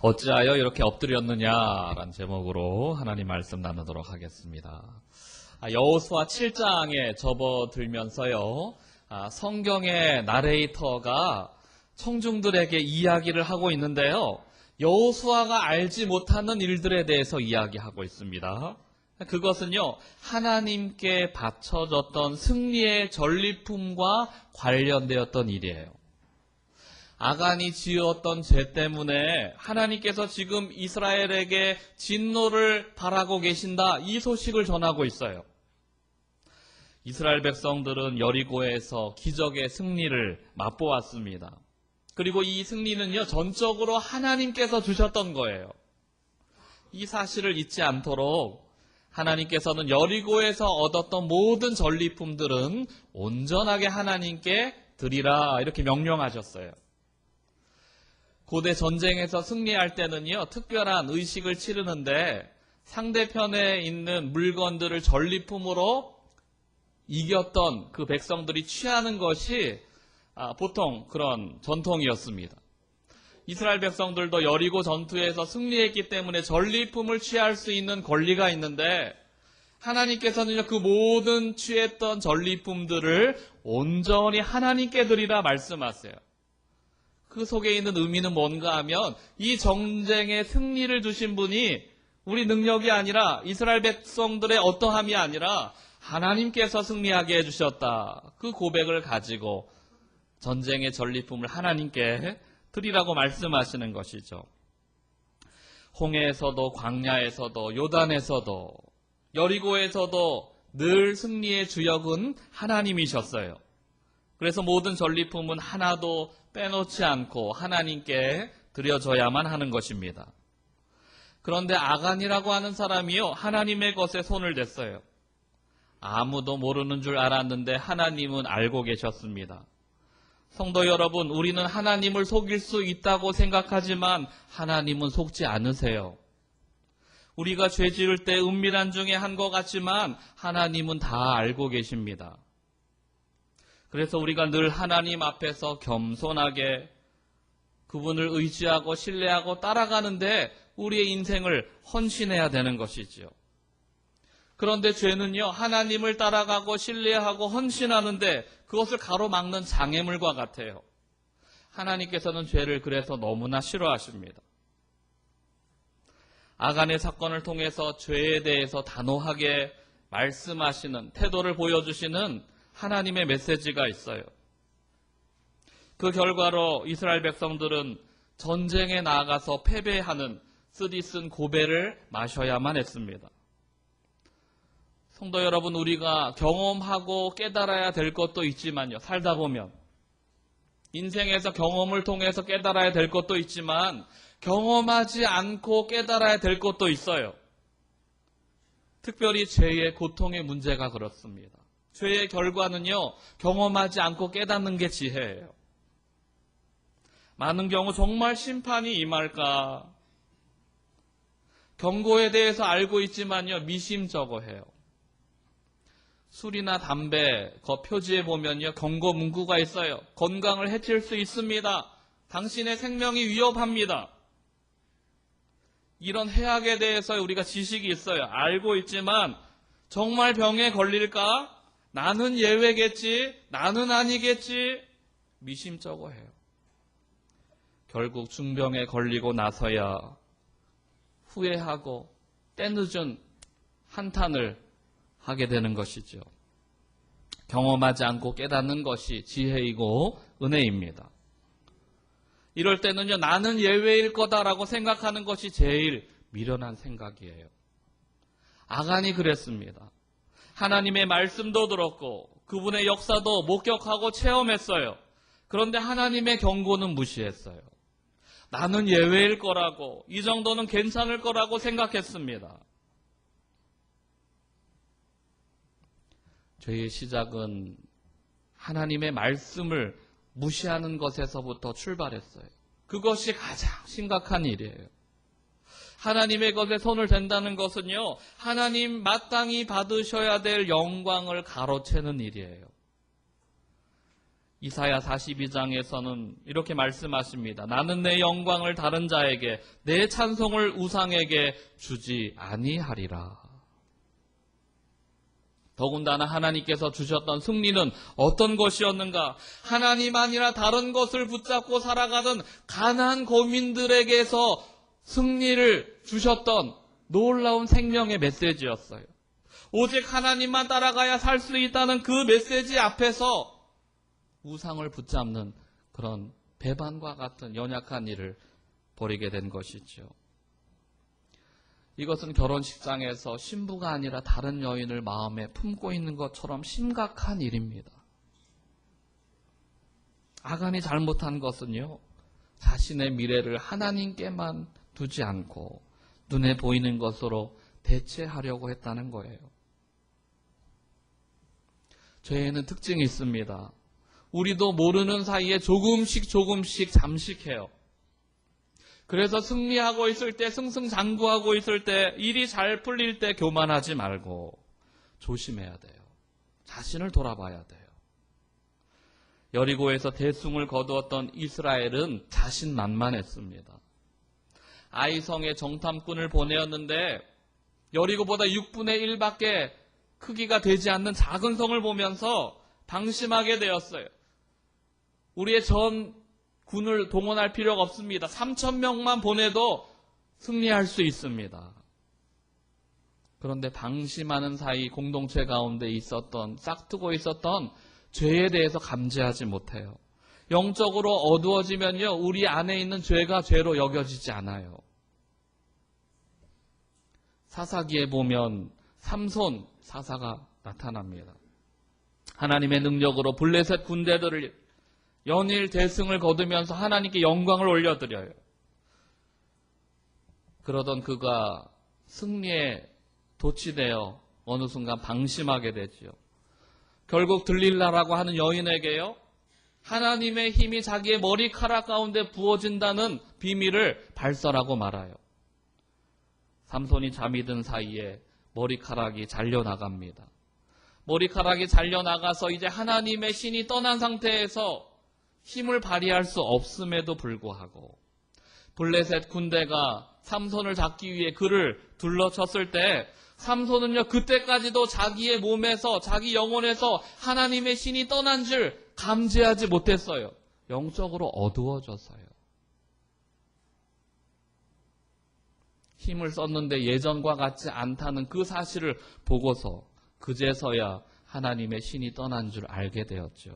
어찌하여 이렇게 엎드렸느냐라는 제목으로 하나님 말씀 나누도록 하겠습니다. 여호수아 7장에 접어들면서요, 성경의 나레이터가 청중들에게 이야기를 하고 있는데요, 여호수아가 알지 못하는 일들에 대해서 이야기하고 있습니다. 그것은요, 하나님께 바쳐졌던 승리의 전리품과 관련되었던 일이에요. 아간이 지었던 죄 때문에 하나님께서 지금 이스라엘에게 진노를 바라고 계신다, 이 소식을 전하고 있어요. 이스라엘 백성들은 여리고에서 기적의 승리를 맛보았습니다. 그리고 이 승리는요, 전적으로 하나님께서 주셨던 거예요. 이 사실을 잊지 않도록 하나님께서는 여리고에서 얻었던 모든 전리품들은 온전하게 하나님께 드리라, 이렇게 명령하셨어요. 고대 전쟁에서 승리할 때는요, 특별한 의식을 치르는데 상대편에 있는 물건들을 전리품으로 이겼던 그 백성들이 취하는 것이 보통 그런 전통이었습니다. 이스라엘 백성들도 여리고 전투에서 승리했기 때문에 전리품을 취할 수 있는 권리가 있는데, 하나님께서는 그 모든 취했던 전리품들을 온전히 하나님께 드리라 말씀하세요. 그 속에 있는 의미는 뭔가 하면, 이 전쟁의 승리를 주신 분이 우리 능력이 아니라 이스라엘 백성들의 어떠함이 아니라 하나님께서 승리하게 해주셨다, 그 고백을 가지고 전쟁의 전리품을 하나님께 드리라고 말씀하시는 것이죠. 홍해에서도 광야에서도 요단에서도 여리고에서도 늘 승리의 주역은 하나님이셨어요. 그래서 모든 전리품은 하나도 빼놓지 않고 하나님께 드려져야만 하는 것입니다. 그런데 아간이라고 하는 사람이요, 하나님의 것에 손을 댔어요. 아무도 모르는 줄 알았는데 하나님은 알고 계셨습니다. 성도 여러분, 우리는 하나님을 속일 수 있다고 생각하지만 하나님은 속지 않으세요. 우리가 죄 지을 때 은밀한 중에 한 것 같지만 하나님은 다 알고 계십니다. 그래서 우리가 늘 하나님 앞에서 겸손하게 그분을 의지하고 신뢰하고 따라가는데 우리의 인생을 헌신해야 되는 것이지요. 그런데 죄는요, 하나님을 따라가고 신뢰하고 헌신하는데 그것을 가로막는 장애물과 같아요. 하나님께서는 죄를 그래서 너무나 싫어하십니다. 아간의 사건을 통해서 죄에 대해서 단호하게 말씀하시는, 태도를 보여주시는 하나님의 메시지가 있어요. 그 결과로 이스라엘 백성들은 전쟁에 나아가서 패배하는 쓰디쓴 고배를 마셔야만 했습니다. 성도 여러분, 우리가 경험하고 깨달아야 될 것도 있지만요, 살다 보면 인생에서 경험을 통해서 깨달아야 될 것도 있지만 경험하지 않고 깨달아야 될 것도 있어요. 특별히 죄의 고통의 문제가 그렇습니다. 죄의 결과는요, 경험하지 않고 깨닫는 게 지혜예요. 많은 경우 정말 심판이 임할까, 경고에 대해서 알고 있지만요, 미심쩍어해요. 술이나 담배 그 표지에 보면요, 경고 문구가 있어요. 건강을 해칠 수 있습니다. 당신의 생명이 위협합니다. 이런 해악에 대해서 우리가 지식이 있어요. 알고 있지만 정말 병에 걸릴까? 나는 예외겠지? 나는 아니겠지? 미심쩍어해요. 결국 중병에 걸리고 나서야 후회하고 때늦은 한탄을 하게 되는 것이죠. 경험하지 않고 깨닫는 것이 지혜이고 은혜입니다. 이럴 때는요, 나는 예외일 거다라고 생각하는 것이 제일 미련한 생각이에요. 아간이 그랬습니다. 하나님의 말씀도 들었고 그분의 역사도 목격하고 체험했어요. 그런데 하나님의 경고는 무시했어요. 나는 예외일 거라고, 이 정도는 괜찮을 거라고 생각했습니다. 죄의 시작은 하나님의 말씀을 무시하는 것에서부터 출발했어요. 그것이 가장 심각한 일이에요. 하나님의 것에 손을 댄다는 것은요, 하나님 마땅히 받으셔야 될 영광을 가로채는 일이에요. 이사야 42장에서는 이렇게 말씀하십니다. 나는 내 영광을 다른 자에게, 내 찬송을 우상에게 주지 아니하리라. 더군다나 하나님께서 주셨던 승리는 어떤 것이었는가? 하나님 아니라 다른 것을 붙잡고 살아가던 가난한 거민들에게서 승리를 주셨던 놀라운 생명의 메시지였어요. 오직 하나님만 따라가야 살 수 있다는 그 메시지 앞에서 우상을 붙잡는 그런 배반과 같은 연약한 일을 벌이게 된 것이죠. 이것은 결혼식장에서 신부가 아니라 다른 여인을 마음에 품고 있는 것처럼 심각한 일입니다. 아간이 잘못한 것은요, 자신의 미래를 하나님께만 두지 않고 눈에 보이는 것으로 대체하려고 했다는 거예요. 죄에는 특징이 있습니다. 우리도 모르는 사이에 조금씩 잠식해요. 그래서 승리하고 있을 때, 승승장구하고 있을 때, 일이 잘 풀릴 때 교만하지 말고 조심해야 돼요. 자신을 돌아봐야 돼요. 여리고에서 대승을 거두었던 이스라엘은 자신만만했습니다. 아이성에 정탐꾼을 보내었는데 여리고보다 6분의 1밖에 크기가 되지 않는 작은 성을 보면서 방심하게 되었어요. 우리의 전군을 동원할 필요가 없습니다. 3,000명만 보내도 승리할 수 있습니다. 그런데 방심하는 사이 공동체 가운데 싹트고 있었던 죄에 대해서 감지하지 못해요. 영적으로 어두워지면요, 우리 안에 있는 죄가 죄로 여겨지지 않아요. 사사기에 보면 삼손 사사가 나타납니다. 하나님의 능력으로 블레셋 군대들을 연일 대승을 거두면서 하나님께 영광을 올려드려요. 그러던 그가 승리에 도취되어 어느 순간 방심하게 되지요. 결국 들릴라라고 하는 여인에게요, 하나님의 힘이 자기의 머리카락 가운데 부어진다는 비밀을 발설하고 말아요. 삼손이 잠이 든 사이에 머리카락이 잘려나갑니다. 머리카락이 잘려나가서 이제 하나님의 신이 떠난 상태에서 힘을 발휘할 수 없음에도 불구하고 블레셋 군대가 삼손을 잡기 위해 그를 둘러쳤을 때 삼손은요, 그때까지도 자기의 몸에서, 자기 영혼에서 하나님의 신이 떠난 줄 감지하지 못했어요. 영적으로 어두워져서요. 힘을 썼는데 예전과 같지 않다는 그 사실을 보고서 그제서야 하나님의 신이 떠난 줄 알게 되었죠.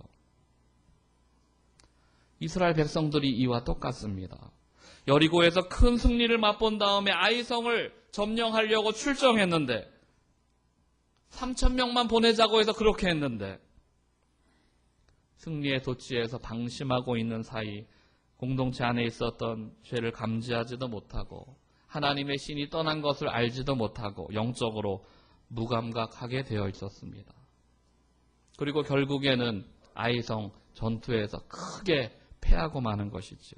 이스라엘 백성들이 이와 똑같습니다. 여리고에서 큰 승리를 맛본 다음에 아이성을 점령하려고 출정했는데 3,000명만 보내자고 해서 그렇게 했는데 승리에 도취해서 방심하고 있는 사이 공동체 안에 있었던 죄를 감지하지도 못하고 하나님의 신이 떠난 것을 알지도 못하고 영적으로 무감각하게 되어 있었습니다. 그리고 결국에는 아이성 전투에서 크게 패하고 마는 것이죠.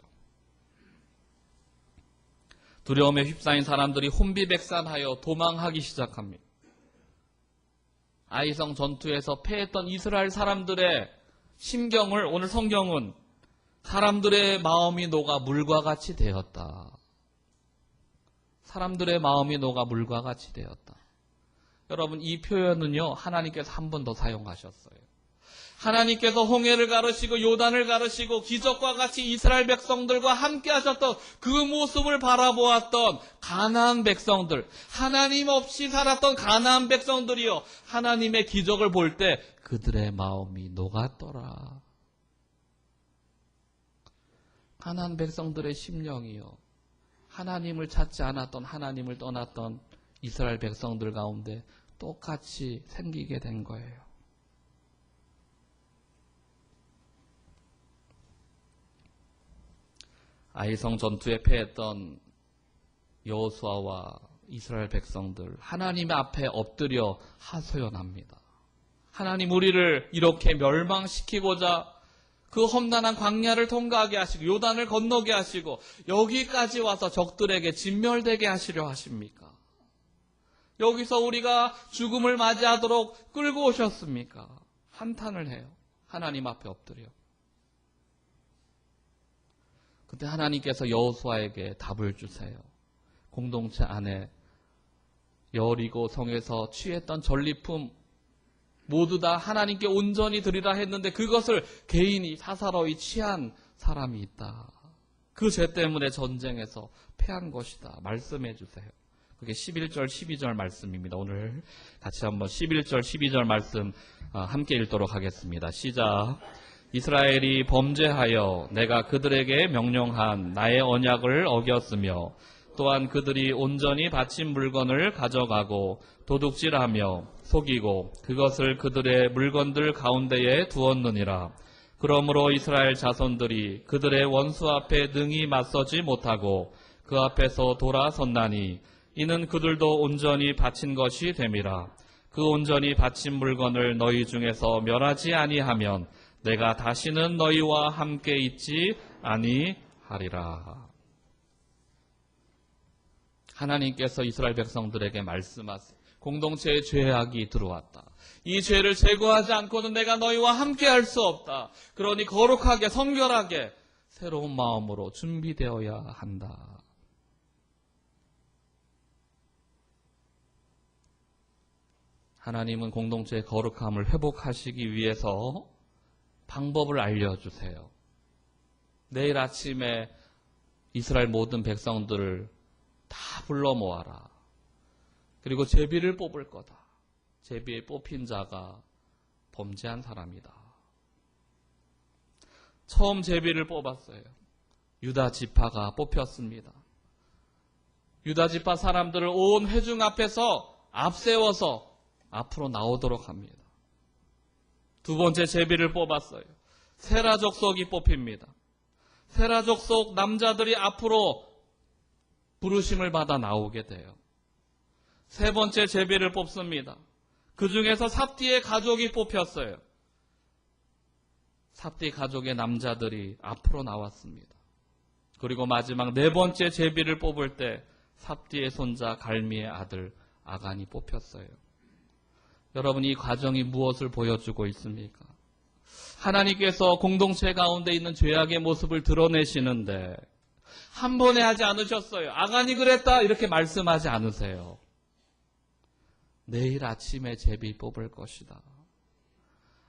두려움에 휩싸인 사람들이 혼비백산하여 도망하기 시작합니다. 아이성 전투에서 패했던 이스라엘 사람들의 심경을 오늘 성경은 사람들의 마음이 녹아 물과 같이 되었다. 사람들의 마음이 녹아 물과 같이 되었다. 여러분, 이 표현은요, 하나님께서 한 번 더 사용하셨어요. 하나님께서 홍해를 가르시고 요단을 가르시고 기적과 같이 이스라엘 백성들과 함께 하셨던 그 모습을 바라보았던 가나안 백성들, 하나님 없이 살았던 가나안 백성들이요, 하나님의 기적을 볼 때 그들의 마음이 녹았더라. 가나안 백성들의 심령이요, 하나님을 찾지 않았던, 하나님을 떠났던 이스라엘 백성들 가운데 똑같이 생기게 된 거예요. 아이성 전투에 패했던 여호수아와 이스라엘 백성들, 하나님 앞에 엎드려 하소연합니다. 하나님, 우리를 이렇게 멸망시키고자 그 험난한 광야를 통과하게 하시고 요단을 건너게 하시고 여기까지 와서 적들에게 진멸되게 하시려 하십니까? 여기서 우리가 죽음을 맞이하도록 끌고 오셨습니까? 한탄을 해요. 하나님 앞에 엎드려. 그때 하나님께서 여호수아에게 답을 주세요. 공동체 안에 여리고 성에서 취했던 전리품 모두 다 하나님께 온전히 드리라 했는데 그것을 개인이 사사로이 취한 사람이 있다. 그 죄 때문에 전쟁에서 패한 것이다. 말씀해 주세요. 그게 11절, 12절 말씀입니다. 오늘 같이 한번 11절, 12절 말씀 함께 읽도록 하겠습니다. 시작. 이스라엘이 범죄하여 내가 그들에게 명령한 나의 언약을 어겼으며 또한 그들이 온전히 바친 물건을 가져가고 도둑질하며 속이고 그것을 그들의 물건들 가운데에 두었느니라. 그러므로 이스라엘 자손들이 그들의 원수 앞에 능히 맞서지 못하고 그 앞에서 돌아섰나니 이는 그들도 온전히 바친 것이 됨이라. 그 온전히 바친 물건을 너희 중에서 멸하지 아니하면 내가 다시는 너희와 함께 있지 아니하리라. 하나님께서 이스라엘 백성들에게 말씀하세요. 공동체에 죄악이 들어왔다. 이 죄를 제거하지 않고는 내가 너희와 함께 할 수 없다. 그러니 거룩하게 성결하게 새로운 마음으로 준비되어야 한다. 하나님은 공동체의 거룩함을 회복하시기 위해서 방법을 알려주세요. 내일 아침에 이스라엘 모든 백성들을 다 불러 모아라. 그리고 제비를 뽑을 거다. 제비에 뽑힌 자가 범죄한 사람이다. 처음 제비를 뽑았어요. 유다 지파가 뽑혔습니다. 유다 지파 사람들을 온 회중 앞에서 앞세워서 앞으로 나오도록 합니다. 두 번째 제비를 뽑았어요. 세라 족속이 뽑힙니다. 세라 족속 남자들이 앞으로 부르심을 받아 나오게 돼요. 세 번째 제비를 뽑습니다. 그 중에서 삽디의 가족이 뽑혔어요. 삽디 가족의 남자들이 앞으로 나왔습니다. 그리고 마지막 네 번째 제비를 뽑을 때 삽디의 손자 갈미의 아들 아간이 뽑혔어요. 여러분, 이 과정이 무엇을 보여주고 있습니까? 하나님께서 공동체 가운데 있는 죄악의 모습을 드러내시는데 한 번에 하지 않으셨어요. 아간이 그랬다 이렇게 말씀하지 않으세요. 내일 아침에 제비 뽑을 것이다.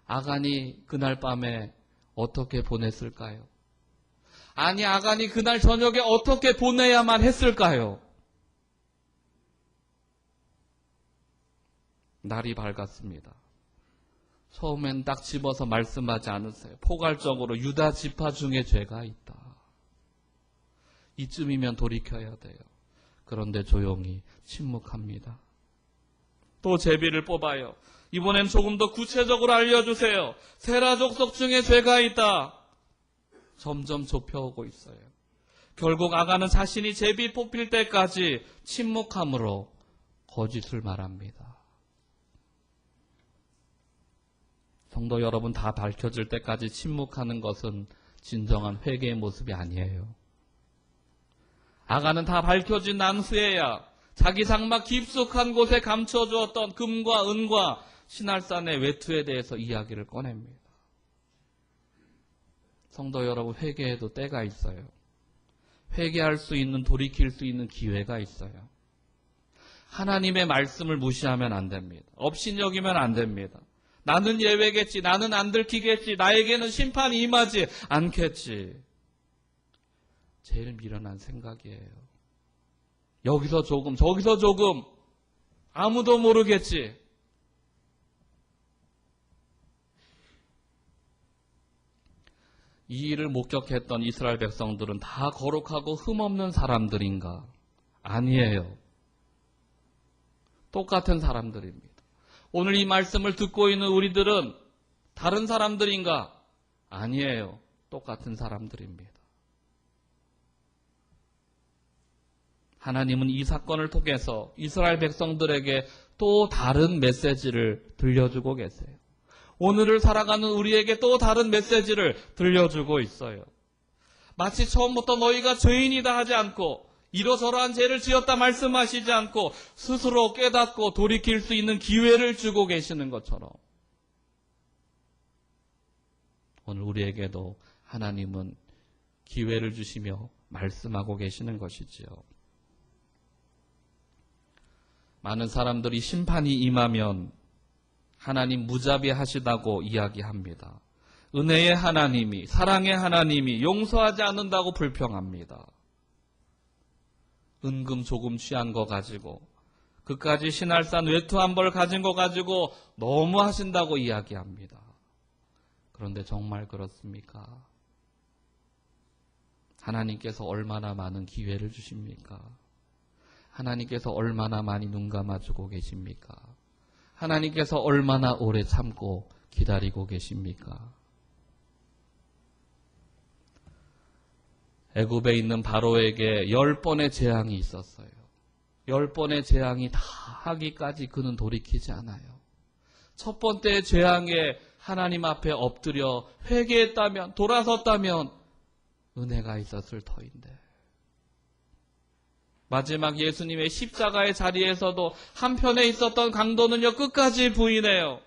아간이 그날 밤에 어떻게 보냈을까요? 아니, 아간이 그날 저녁에 어떻게 보내야만 했을까요? 날이 밝았습니다. 처음엔 딱 집어서 말씀하지 않으세요. 포괄적으로 유다 지파 중에 죄가 있다. 이쯤이면 돌이켜야 돼요. 그런데 조용히 침묵합니다. 또 제비를 뽑아요. 이번엔 조금 더 구체적으로 알려주세요. 세라 족속 중에 죄가 있다. 점점 좁혀오고 있어요. 결국 아간은 자신이 제비 뽑힐 때까지 침묵함으로 거짓을 말합니다. 성도 여러분, 다 밝혀질 때까지 침묵하는 것은 진정한 회개의 모습이 아니에요. 아간은 다 밝혀진 난 후에야 자기 장막 깊숙한 곳에 감춰주었던 금과 은과 신할산의 외투에 대해서 이야기를 꺼냅니다. 성도 여러분, 회개에도 때가 있어요. 회개할 수 있는, 돌이킬 수 있는 기회가 있어요. 하나님의 말씀을 무시하면 안 됩니다. 업신여기면 안 됩니다. 나는 예외겠지, 나는 안 들키겠지, 나에게는 심판이 임하지 않겠지. 제일 미련한 생각이에요. 여기서 조금, 저기서 조금, 아무도 모르겠지. 이 일을 목격했던 이스라엘 백성들은 다 거룩하고 흠없는 사람들인가? 아니에요. 똑같은 사람들입니다. 오늘 이 말씀을 듣고 있는 우리들은 다른 사람들인가? 아니에요. 똑같은 사람들입니다. 하나님은 이 사건을 통해서 이스라엘 백성들에게 또 다른 메시지를 들려주고 계세요. 오늘을 살아가는 우리에게 또 다른 메시지를 들려주고 있어요. 마치 처음부터 너희가 죄인이다 하지 않고 이러저러한 죄를 지었다 말씀하시지 않고 스스로 깨닫고 돌이킬 수 있는 기회를 주고 계시는 것처럼 오늘 우리에게도 하나님은 기회를 주시며 말씀하고 계시는 것이지요. 많은 사람들이 심판이 임하면 하나님 무자비하시다고 이야기합니다. 은혜의 하나님이, 사랑의 하나님이 용서하지 않는다고 불평합니다. 은금 조금 취한 거 가지고, 그까지 신할산 외투 한 벌 가진 거 가지고 너무 하신다고 이야기합니다. 그런데 정말 그렇습니까? 하나님께서 얼마나 많은 기회를 주십니까? 하나님께서 얼마나 많이 눈 감아주고 계십니까? 하나님께서 얼마나 오래 참고 기다리고 계십니까? 애굽에 있는 바로에게 10번의 재앙이 있었어요. 10번의 재앙이 다 하기까지 그는 돌이키지 않아요. 첫 번째 재앙에 하나님 앞에 엎드려 회개했다면, 돌아섰다면 은혜가 있었을 터인데, 마지막 예수님의 십자가의 자리에서도 한편에 있었던 강도는요, 끝까지 부인해요.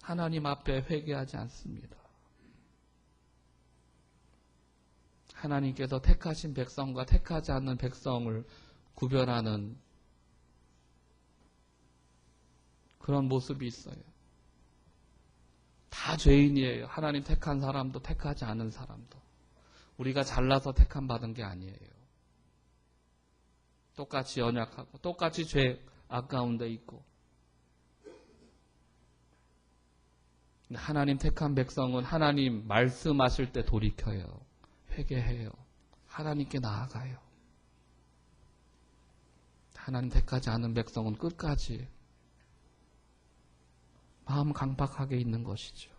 하나님 앞에 회개하지 않습니다. 하나님께서 택하신 백성과 택하지 않는 백성을 구별하는 그런 모습이 있어요. 다 죄인이에요. 하나님 택한 사람도 택하지 않은 사람도. 우리가 잘나서 택함 받은 게 아니에요. 똑같이 연약하고 똑같이 죄 아까운데 있고. 하나님 택한 백성은 하나님 말씀하실 때 돌이켜요. 회개해요. 하나님께 나아가요. 하나님 택하지 않은 백성은 끝까지 마음 강박하게 있는 것이죠.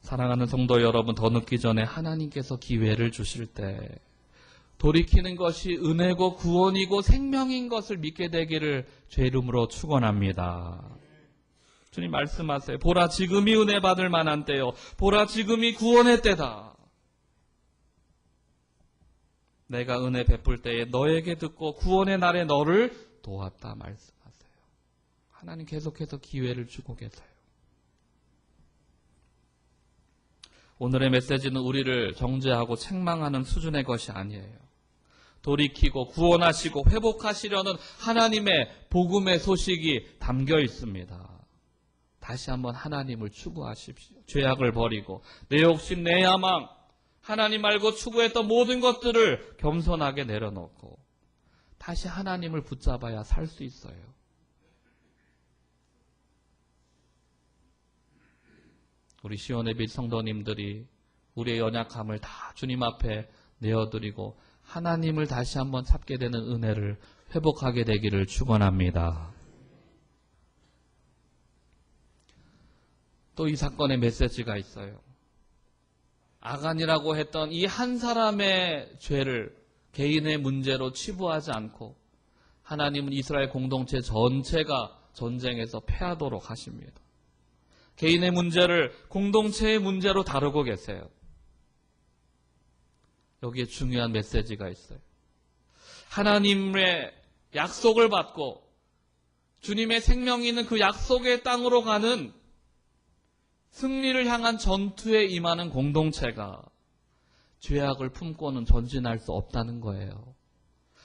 사랑하는 성도 여러분, 더 늦기 전에 하나님께서 기회를 주실 때 돌이키는 것이 은혜고 구원이고 생명인 것을 믿게 되기를 주의 이름으로 축원합니다. 주님 말씀하세요. 보라, 지금이 은혜 받을 만한 때요. 보라, 지금이 구원의 때다. 내가 은혜 베풀 때에 너에게 듣고 구원의 날에 너를 도왔다 말씀하세요. 하나님 계속해서 기회를 주고 계세요. 오늘의 메시지는 우리를 정죄하고 책망하는 수준의 것이 아니에요. 돌이키고 구원하시고 회복하시려는 하나님의 복음의 소식이 담겨 있습니다. 다시 한번 하나님을 추구하십시오. 죄악을 버리고 내 욕심, 내 야망, 하나님 말고 추구했던 모든 것들을 겸손하게 내려놓고 다시 하나님을 붙잡아야 살 수 있어요. 우리 시온의 빛 성도님들이 우리의 연약함을 다 주님 앞에 내어드리고 하나님을 다시 한번 찾게 되는 은혜를 회복하게 되기를 축원합니다. 또 이 사건의 메시지가 있어요. 아간이라고 했던 이 한 사람의 죄를 개인의 문제로 치부하지 않고 하나님은 이스라엘 공동체 전체가 전쟁에서 패하도록 하십니다. 개인의 문제를 공동체의 문제로 다루고 계세요. 여기에 중요한 메시지가 있어요. 하나님의 약속을 받고 주님의 생명이 있는 그 약속의 땅으로 가는 승리를 향한 전투에 임하는 공동체가 죄악을 품고는 전진할 수 없다는 거예요.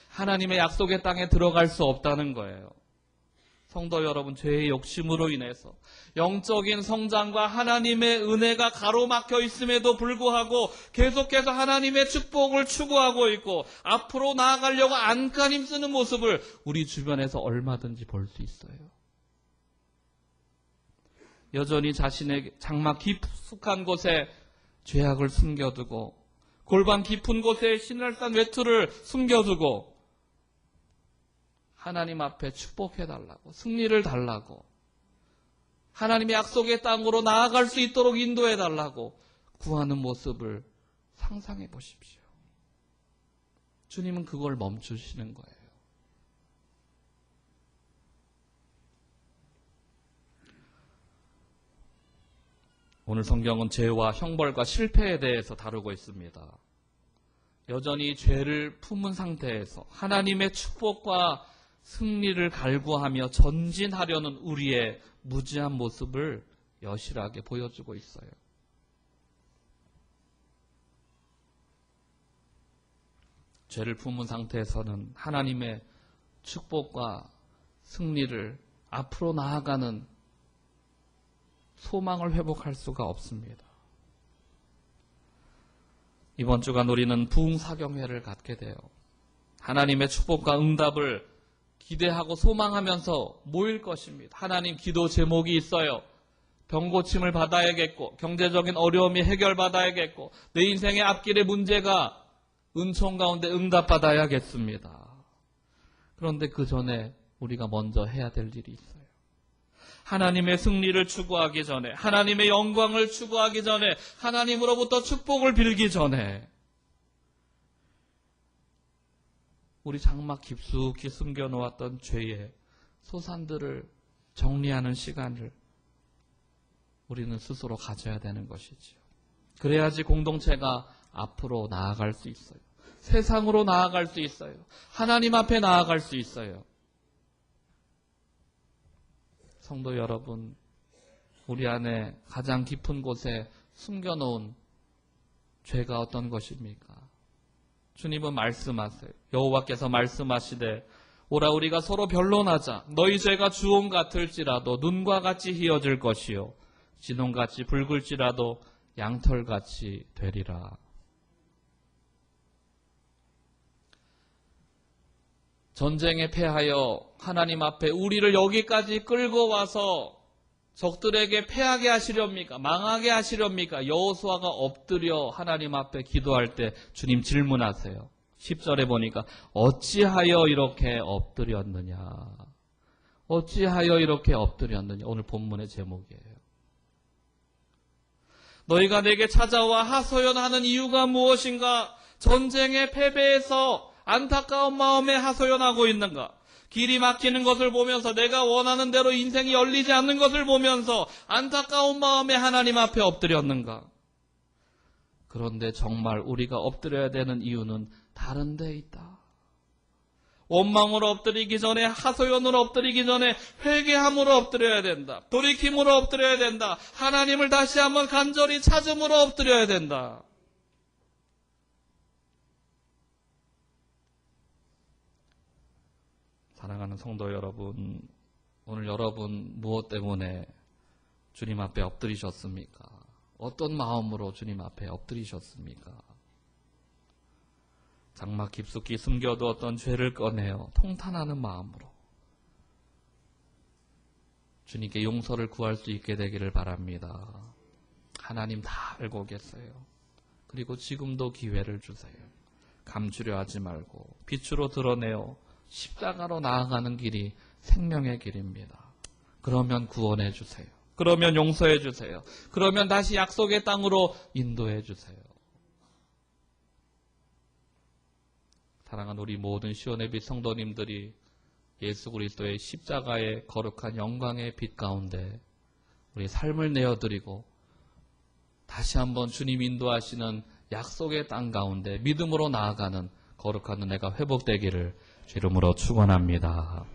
하나님의 약속의 땅에 들어갈 수 없다는 거예요. 성도 여러분, 죄의 욕심으로 인해서 영적인 성장과 하나님의 은혜가 가로막혀 있음에도 불구하고 계속해서 하나님의 축복을 추구하고 있고 앞으로 나아가려고 안간힘 쓰는 모습을 우리 주변에서 얼마든지 볼 수 있어요. 여전히 자신의 장막 깊숙한 곳에 죄악을 숨겨두고 골반 깊은 곳에 신랄한 외투를 숨겨두고 하나님 앞에 축복해달라고, 승리를 달라고, 하나님의 약속의 땅으로 나아갈 수 있도록 인도해달라고 구하는 모습을 상상해 보십시오. 주님은 그걸 멈추시는 거예요. 오늘 성경은 죄와 형벌과 실패에 대해서 다루고 있습니다. 여전히 죄를 품은 상태에서 하나님의 축복과 승리를 갈구하며 전진하려는 우리의 무지한 모습을 여실하게 보여주고 있어요. 죄를 품은 상태에서는 하나님의 축복과 승리를 앞으로 나아가는 소망을 회복할 수가 없습니다. 이번 주간 우리는 부흥사경회를 갖게 돼요. 하나님의 축복과 응답을 기대하고 소망하면서 모일 것입니다. 하나님 기도 제목이 있어요. 병고침을 받아야겠고, 경제적인 어려움이 해결받아야겠고, 내 인생의 앞길의 문제가 은총 가운데 응답받아야겠습니다. 그런데 그 전에 우리가 먼저 해야 될 일이 있어요. 하나님의 승리를 추구하기 전에, 하나님의 영광을 추구하기 전에, 하나님으로부터 축복을 빌기 전에 우리 장막 깊숙이 숨겨놓았던 죄의 소산들을 정리하는 시간을 우리는 스스로 가져야 되는 것이지요. 그래야지 공동체가 앞으로 나아갈 수 있어요. 세상으로 나아갈 수 있어요. 하나님 앞에 나아갈 수 있어요. 성도 여러분, 우리 안에 가장 깊은 곳에 숨겨놓은 죄가 어떤 것입니까? 주님은 말씀하세요. 여호와께서 말씀하시되 오라 우리가 서로 변론하자. 너희 죄가 주홍 같을지라도 눈과 같이 희어질 것이요 진홍같이 붉을지라도 양털같이 되리라. 전쟁에 패하여 하나님 앞에 우리를 여기까지 끌고 와서 적들에게 패하게 하시렵니까? 망하게 하시렵니까? 여호수아가 엎드려 하나님 앞에 기도할 때 주님 질문하세요. 10절에 보니까 어찌하여 이렇게 엎드렸느냐? 어찌하여 이렇게 엎드렸느냐? 오늘 본문의 제목이에요. 너희가 내게 찾아와 하소연하는 이유가 무엇인가? 전쟁의 패배에서 안타까운 마음에 하소연하고 있는가? 길이 막히는 것을 보면서 내가 원하는 대로 인생이 열리지 않는 것을 보면서 안타까운 마음에 하나님 앞에 엎드렸는가? 그런데 정말 우리가 엎드려야 되는 이유는 다른 데 있다. 원망으로 엎드리기 전에, 하소연으로 엎드리기 전에 회개함으로 엎드려야 된다. 돌이킴으로 엎드려야 된다. 하나님을 다시 한번 간절히 찾음으로 엎드려야 된다. 사랑하는 성도 여러분, 오늘 여러분 무엇 때문에 주님 앞에 엎드리셨습니까? 어떤 마음으로 주님 앞에 엎드리셨습니까? 장막 깊숙이 숨겨두었던 죄를 꺼내어 통탄하는 마음으로 주님께 용서를 구할 수 있게 되기를 바랍니다. 하나님 다 알고 계세요. 그리고 지금도 기회를 주세요. 감추려 하지 말고 빛으로 드러내어 십자가로 나아가는 길이 생명의 길입니다. 그러면 구원해 주세요. 그러면 용서해 주세요. 그러면 다시 약속의 땅으로 인도해 주세요. 사랑하는 우리 모든 시온의 빛 성도님들이 예수 그리스도의 십자가의 거룩한 영광의 빛 가운데 우리 삶을 내어드리고 다시 한번 주님 인도하시는 약속의 땅 가운데 믿음으로 나아가는 거룩한 은혜가 회복되기를 주 이름으로 축원합니다.